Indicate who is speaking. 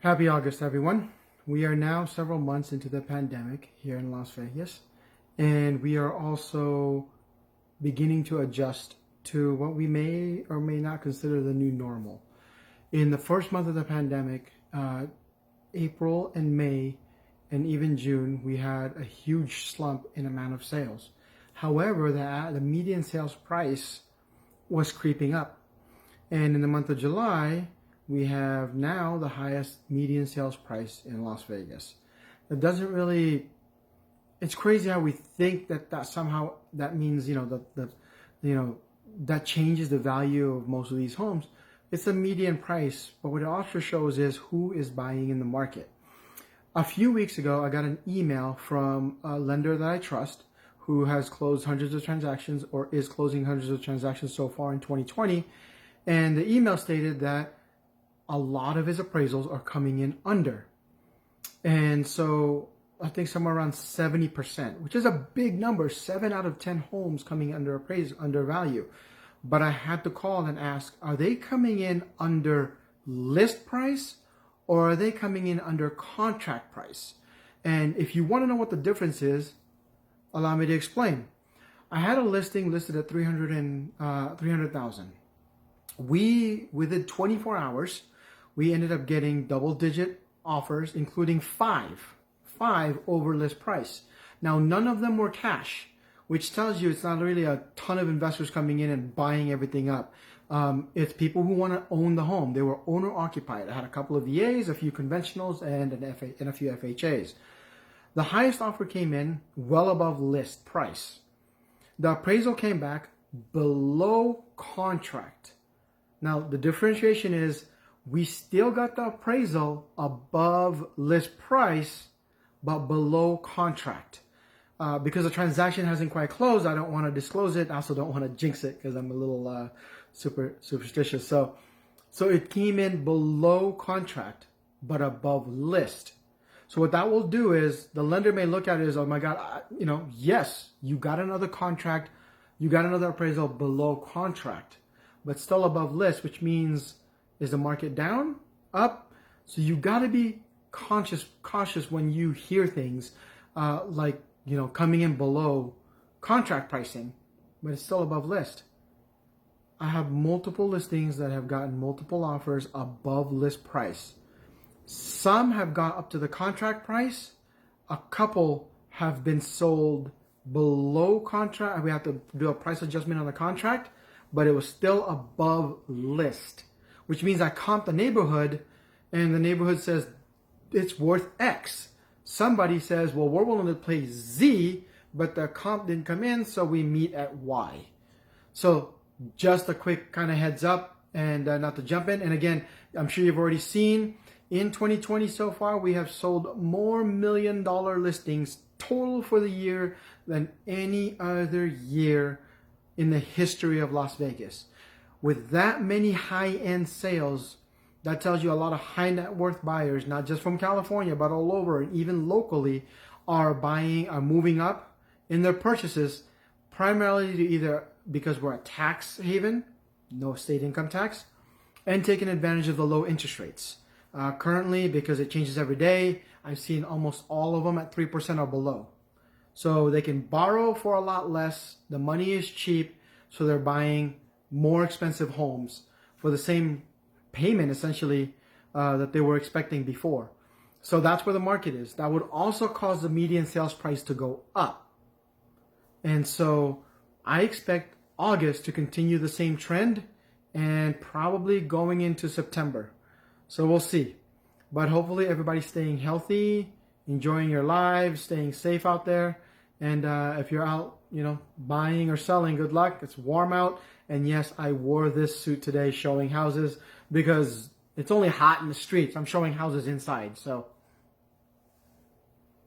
Speaker 1: Happy August, everyone. We are now several months into the pandemic here in Las Vegas, and we are also beginning to adjust to what we may or may not consider the new normal. In the first month of the pandemic, April and May, and even June, we had a huge slump in amount of sales. However, the median sales price was creeping up. And in the month of July, we have now the highest median sales price in Las Vegas. It doesn't really, it's crazy how we think that somehow that means, that changes the value of most of these homes. It's the median price, but what it also shows is who is buying in the market. A few weeks ago, I got an email from a lender that I trust who has closed hundreds of transactions or is closing hundreds of transactions so far in 2020. And the email stated that a lot of his appraisals are coming in under. And so I think somewhere around 70%, which is a big number, 7 out of 10 homes coming under value. But I had to call and ask, are they coming in under list price or are they coming in under contract price? And if you want to know what the difference is, allow me to explain. I had a listing listed at 300,000. Within 24 hours, we ended up getting double-digit offers, including five over list price. Now, none of them were cash, which tells you it's not really a ton of investors coming in and buying everything up. It's people who want to own the home. They were owner-occupied. I had a couple of VAs, a few conventionals, and a few FHAs. The highest offer came in well above list price. The appraisal came back below contract. Now, the differentiation is we still got the appraisal above list price, but below contract. Because the transaction hasn't quite closed, I don't want to disclose it. I also don't want to jinx it because I'm a little superstitious. So it came in below contract, but above list. So what that will do is the lender may look at it as, oh my God, yes, you got another contract, you got another appraisal below contract, but still above list, which means, is the market down, up? So you got to be cautious when you hear things coming in below contract pricing, but it's still above list. I have multiple listings that have gotten multiple offers above list price. Some have gone up to the contract price. A couple have been sold below contract. We have to do a price adjustment on the contract, but it was still above list, which means I comped the neighborhood and the neighborhood says it's worth X. Somebody says, well, we're willing to pay Z, but the comp didn't come in, so we meet at Y. So just a quick kind of heads up and not to jump in. And again, I'm sure you've already seen in 2020 so far, we have sold more $1 million listings total for the year than any other year in the history of Las Vegas. With that many high-end sales, that tells you a lot of high net worth buyers, not just from California, but all over, and even locally, are moving up in their purchases, primarily to either because we're a tax haven, no state income tax, and taking advantage of the low interest rates. Currently, because it changes every day, I've seen almost all of them at 3% or below. So they can borrow for a lot less, the money is cheap, so they're buying more expensive homes for the same payment, essentially, that they were expecting before. So that's where the market is. That would also cause the median sales price to go up. And so I expect August to continue the same trend and probably going into September. So we'll see. But hopefully everybody's staying healthy, enjoying your lives, staying safe out there. And if you're out, buying or selling, good luck. It's warm out. And yes, I wore this suit today showing houses because it's only hot in the streets. I'm showing houses inside. So